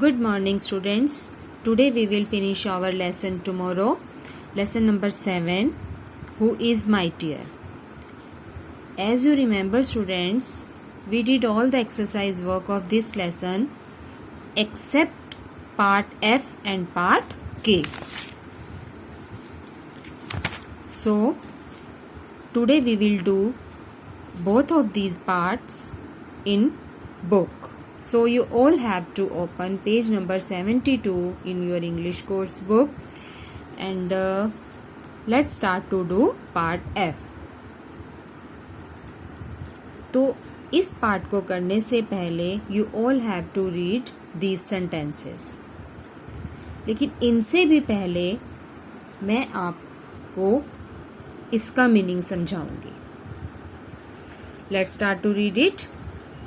Good morning, students. Today we will finish our lesson tomorrow. Lesson number 7. Who is mightier? As you remember, students, we did all the exercise work of this lesson except part F and part K. So, today we will do both of these parts in book. So you all have to open page number 72 in your English course book and let's start to do part F. तो इस part को करने से पहले you all have to read these sentences. लेकिन इनसे भी पहले मैं आपको इसका मीनिंग समझाऊंगी. Let's start to read it.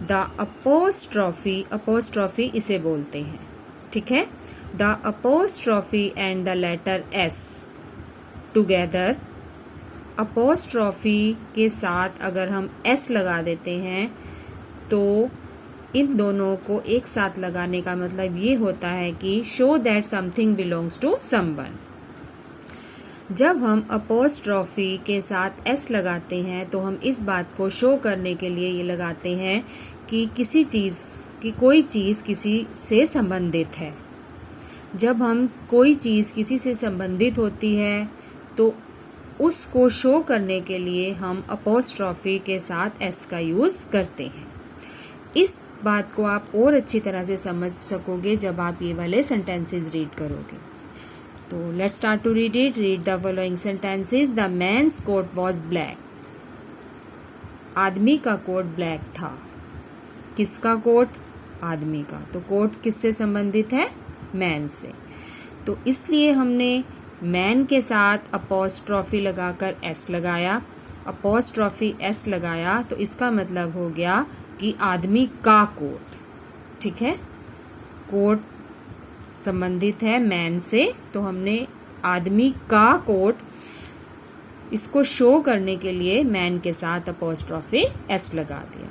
The apostrophe इसे बोलते हैं, ठीक है. The apostrophe and the letter S together. Apostrophe के साथ अगर हम एस लगा देते हैं तो इन दोनों को एक साथ लगाने का मतलब ये होता है कि show that something belongs to someone. जब हम अपोस्ट्रॉफी के साथ एस लगाते हैं तो हम इस बात को शो करने के लिए ये लगाते हैं कि किसी चीज़ की कोई चीज़ किसी से संबंधित है. जब हम कोई चीज़ किसी से संबंधित होती है तो उसको शो करने के लिए हम अपोस्ट्रॉफी के साथ एस का यूज़ करते हैं. इस बात को आप और अच्छी तरह से समझ सकोगे जब आप ये वाले सेंटेंसेस रीड करोगे. तो let's start to read it. Read the following sentences. The man's coat was black. आदमी का कोट ब्लैक था. किसका कोट? आदमी का. तो कोट किससे संबंधित है? मैन से. तो इसलिए हमने मैन के साथ अपोस्ट्रॉफी लगाकर एस लगाया. अपोस्ट्रॉफी एस लगाया तो इसका मतलब हो गया कि आदमी का कोट, ठीक है. कोट संबंधित है मैन से तो हमने आदमी का कोट इसको शो करने के लिए मैन के साथ अपोस्ट्रॉफी एस लगा दिया.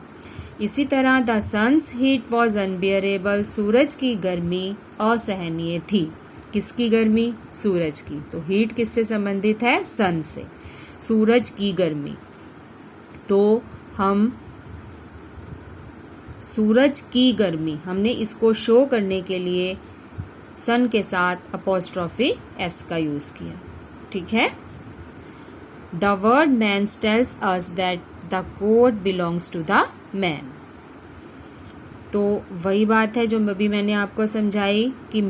इसी तरह the sun's heat was unbearable. सूरज की गर्मी असहनीय थी. किसकी गर्मी? सूरज की. तो हीट किससे संबंधित है? सन से. सूरज की गर्मी. तो हम सूरज की गर्मी हमने इसको शो करने के लिए सन के साथ अपोस्ट्रॉफी एस का यूज किया, ठीक है. The word man tells us that the coat belongs to the man. तो वही बात है जो अभी मैंने आपको समझाई कि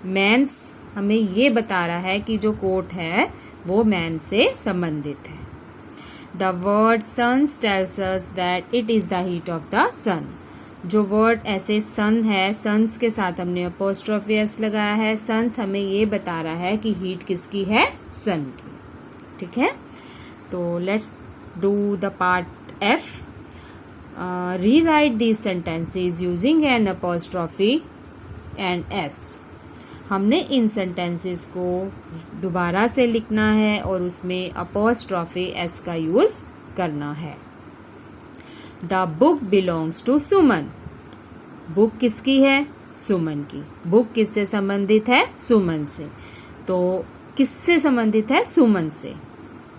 मैन्स हमें ये बता रहा है कि जो कोट है वो मैन से संबंधित है. The word sun's tells us that it is the heat of the sun. जो वर्ड ऐसे सन है, सन्स के साथ हमने अपोस्ट्रॉफी एस लगाया है. सन्स हमें ये बता रहा है कि हीट किसकी है? सन की, ठीक है. तो let's do the part F. Rewrite these sentences using an apostrophe and S. हमने इन सेंटेंसेस को दोबारा से लिखना है और उसमें अपोस्ट्रॉफी एस का यूज करना है. The book belongs to Suman. Book किसकी है? सुमन की. बुक किससे संबंधित है? सुमन से. तो किससे संबंधित है? सुमन से.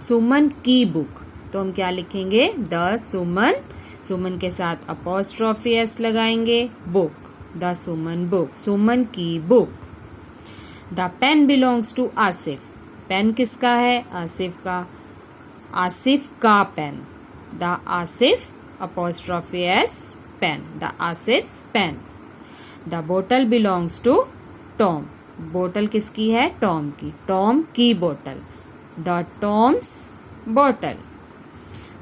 सुमन की बुक. तो हम क्या लिखेंगे? द सुमन. सुमन के साथ अपोस्ट्रॉफी एस लगाएंगे. Book. The Suman book. Suman की book. The pen belongs to Asif. Pen किसका है? आसिफ का. आसिफ का pen. The Asif apostrophe s pen. The Asif's pen. The bottle belongs to Tom. बोतल किसकी है? टॉम की. टॉम की बोतल. The Tom's bottle.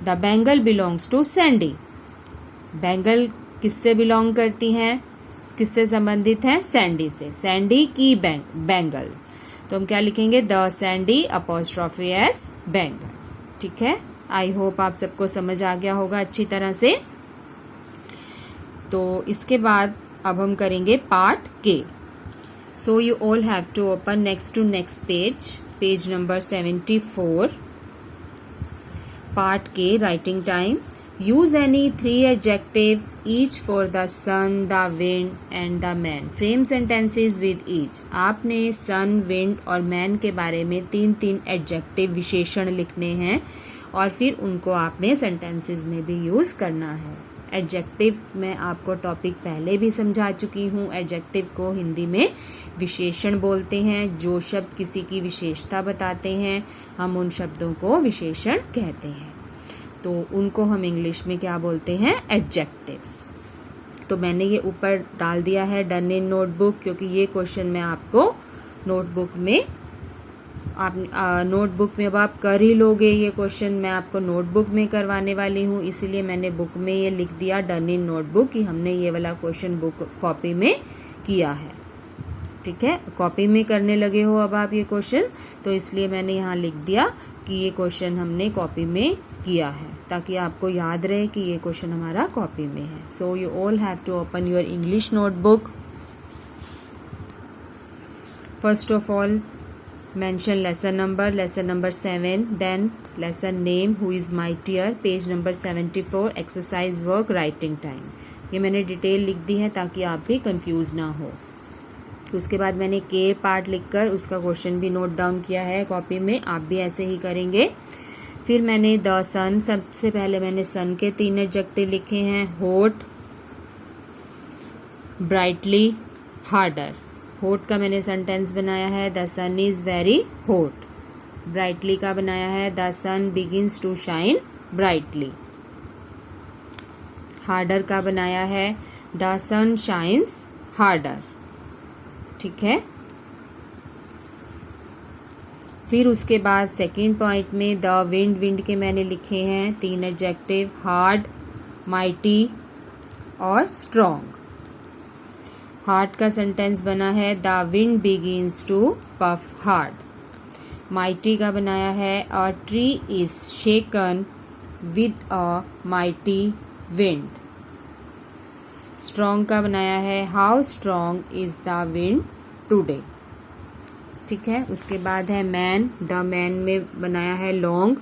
The bangle belongs to Sandy. Bangle किससे बिलोंग करती हैं? किससे संबंधित है? सैंडी से. सैंडी की बैंगल. तो हम क्या लिखेंगे? The Sandy apostrophe S bangle, ठीक है. आई होप आप सबको समझ आ गया होगा अच्छी तरह से. तो इसके बाद अब हम करेंगे part K. So you all have to open next to next page number 74. Part K writing time. Use any 3 adjective each for the sun, the wind and the man. Frame sentences with each. आपने sun, wind और man के बारे में 3 adjective विशेषण लिखने हैं और फिर उनको आपने सेंटेंसेस में भी यूज करना है। एडजेक्टिव मैं आपको टॉपिक पहले भी समझा चुकी हूँ। एडजेक्टिव को हिंदी में विशेषण बोलते हैं। जो शब्द किसी की विशेषता बताते हैं हम उन शब्दों को विशेषण कहते हैं। तो उनको हम इंग्लिश में क्या बोलते हैं? एडजेक्टिव्स। तो मैंने ये ऊपर डाल दिया है डन इन नोटबुक, क्योंकि ये क्वेश्चन मैं आपको नोटबुक में नोटबुक में अब आप कर ही लोगे। ये क्वेश्चन मैं आपको नोटबुक में करवाने वाली हूँ, इसीलिए मैंने बुक में ये लिख दिया डन इन नोटबुक कि हमने ये वाला क्वेश्चन बुक कॉपी में किया है। ठीक है, कॉपी में करने लगे हो अब आप ये क्वेश्चन, तो इसलिए मैंने यहाँ लिख दिया कि ये क्वेश्चन हमने कॉपी में किया है, ताकि आपको याद रहे कि ये क्वेश्चन हमारा कॉपी में है। So you all have to open your English notebook. First of all mention lesson number 7, then lesson name, who is mightier, page number 74, exercise work, writing time। ये मैंने डिटेल लिख दी है ताकि आप भी कंफ्यूज ना हो। उसके बाद मैंने के पार्ट लिखकर उसका क्वेश्चन भी नोट डाउन किया है कॉपी में, आप भी ऐसे ही करेंगे। फिर मैंने द सन, सबसे पहले मैंने सन के 3 एडजेक्टिव लिखे हैं, हॉट, ब्राइटली, हार्डर। हॉट का मैंने सेंटेंस बनाया है the sun is very hot. Brightly का बनाया है the sun begins to shine brightly. Harder का बनाया है द सन शाइन्स हार्डर। ठीक है, फिर उसके बाद सेकंड पॉइंट में द विंड, विंड के मैंने लिखे हैं 3 एडजेक्टिव, हार्ड, माइटी और स्ट्रॉन्ग। हार्ड का सेंटेंस बना है the wind begins to puff hard. Mighty का बनाया है a tree is shaken with a mighty wind. Strong का बनाया है how strong is the wind today. ठीक है, उसके बाद है मैन, द मैन में बनाया है लॉन्ग,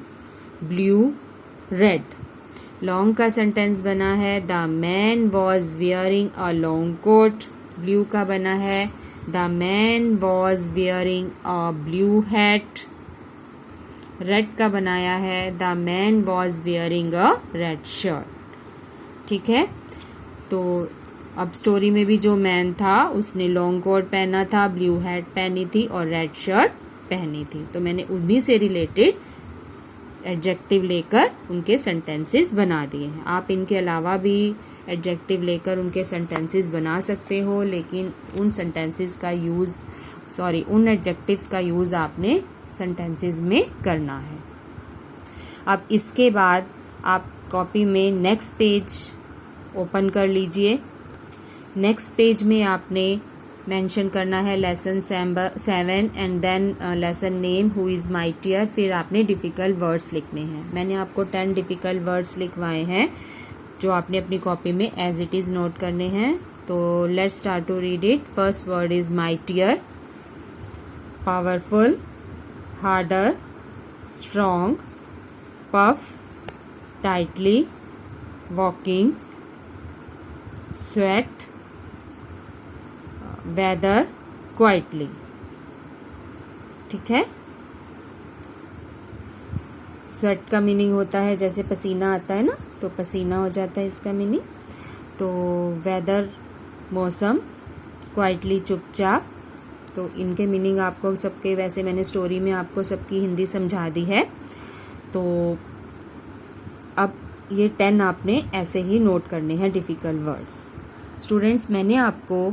ब्लू, रेड। लॉन्ग का सेंटेंस बना है the man was wearing a long coat. Blue का बना है the man was wearing a blue hat. Red का बनाया है the man was wearing a red shirt. ठीक है, तो अब स्टोरी में भी जो मैन था उसने लॉन्ग कोट पहना था, ब्लू हैट पहनी थी और रेड शर्ट पहनी थी। तो मैंने उन्हीं से रिलेटेड एडजेक्टिव लेकर उनके सेंटेंसेस बना दिए हैं। आप इनके अलावा भी एडजेक्टिव लेकर उनके सेंटेंसेस बना सकते हो, लेकिन उन सेंटेंसेस का यूज़ उन एडजेक्टिव्स का यूज़ आपने सेंटेंसेस में करना है। अब इसके बाद आप कॉपी में नेक्स्ट पेज ओपन कर लीजिए। नेक्स्ट पेज में आपने मेंशन करना है lesson 7 and then lesson name, who is mightier. फिर आपने डिफ़िकल्ट वर्ड्स लिखने हैं। मैंने आपको 10 डिफ़िकल्ट वर्ड्स लिखवाए हैं जो आपने अपनी कॉपी में एज इट इज़ नोट करने हैं। तो let's start to read it. First word is mightier, powerful, harder, strong, puff, tightly, walking, sweat, weather, quietly. ठीक है, स्वेट का मीनिंग होता है जैसे पसीना आता है ना, तो पसीना हो जाता है इसका मीनिंग। तो वेदर मौसम, क्वाइटली चुपचाप। तो इनके मीनिंग आपको सबके, वैसे मैंने स्टोरी में आपको सबकी हिंदी समझा दी है। तो अब ये 10 आपने ऐसे ही नोट करने हैं डिफ़िकल्ट वर्ड्स। स्टूडेंट्स, मैंने आपको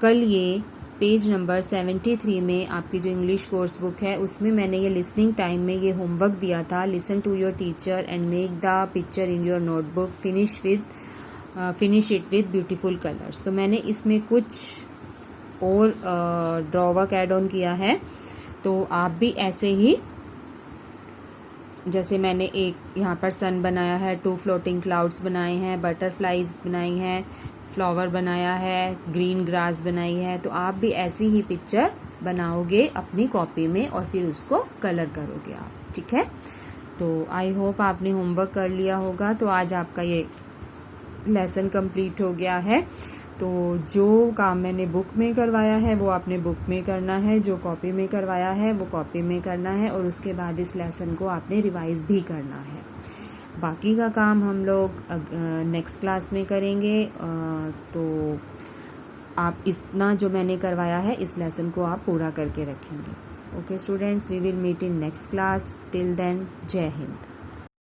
कल ये पेज नंबर 73 में आपकी जो इंग्लिश कोर्स बुक है उसमें मैंने ये लिसनिंग टाइम में ये होमवर्क दिया था, listen to your teacher and make the picture in your notebook, finish it with beautiful colours. तो मैंने इसमें कुछ और ड्रॉवर्क ऐड ऑन किया है। तो आप भी ऐसे ही, जैसे मैंने एक यहाँ पर सन बनाया है, 2 फ्लोटिंग क्लाउड्स बनाए हैं, बटरफ्लाइज बनाई हैं, फ्लावर बनाया है, ग्रीन ग्रास बनाई है। तो आप भी ऐसी ही पिक्चर बनाओगे अपनी कॉपी में और फिर उसको कलर करोगे आप। ठीक है, तो आई होप आपने होमवर्क कर लिया होगा। तो आज आपका ये लेसन कंप्लीट हो गया है। तो जो काम मैंने बुक में करवाया है वो आपने बुक में करना है, जो कॉपी में करवाया है वो कॉपी में करना है, और उसके बाद इस लेसन को आपने रिवाइज भी करना है। बाकी का काम हम लोग नेक्स्ट क्लास में करेंगे। तो आप इतना जो मैंने करवाया है इस लेसन को आप पूरा करके रखेंगे। Okay students, we will meet in next class. Till then, जय हिंद।